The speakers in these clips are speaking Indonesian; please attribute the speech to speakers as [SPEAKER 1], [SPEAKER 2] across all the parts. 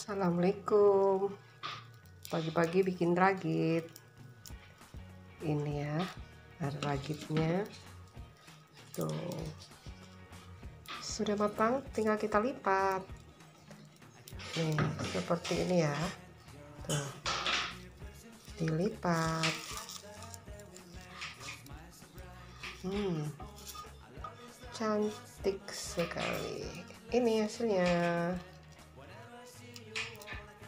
[SPEAKER 1] Assalamualaikum. Pagi-pagi bikin ragit. Ini ya, ada ragitnya. Tuh. Sudah matang, tinggal kita lipat. Nih, seperti ini ya. Tuh. Dilipat. Cantik sekali. Ini hasilnya.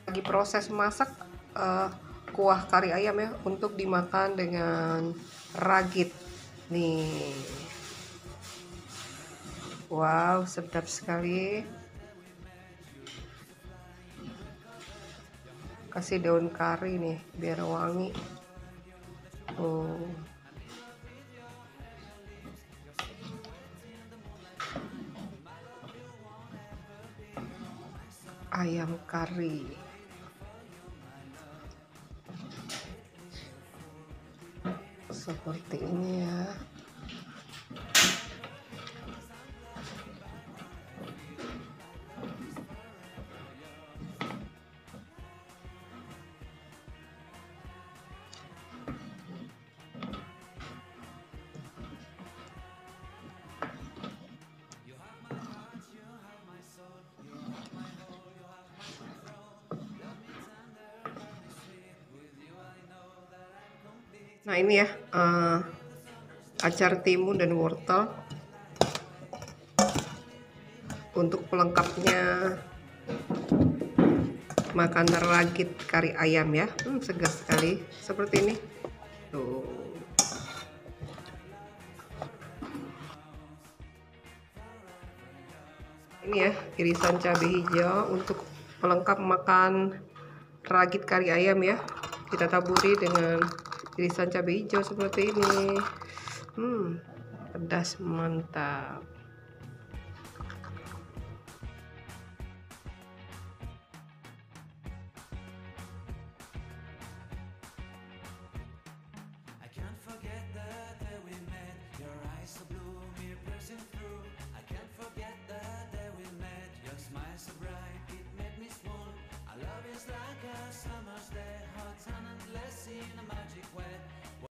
[SPEAKER 1] Lagi proses masak kuah kari ayam ya, untuk dimakan dengan ragit nih. Wow, sedap sekali. Kasih daun kari nih biar wangi. Ayam kari. Seperti ini ya. Nah ini ya, acar timun dan wortel untuk pelengkapnya makan ragit kari ayam ya. Segar sekali seperti ini tuh. Ini ya, irisan cabai hijau untuk pelengkap makan ragit kari ayam ya. Kita taburi dengan irisan cabai hijau seperti ini. Pedas mantap.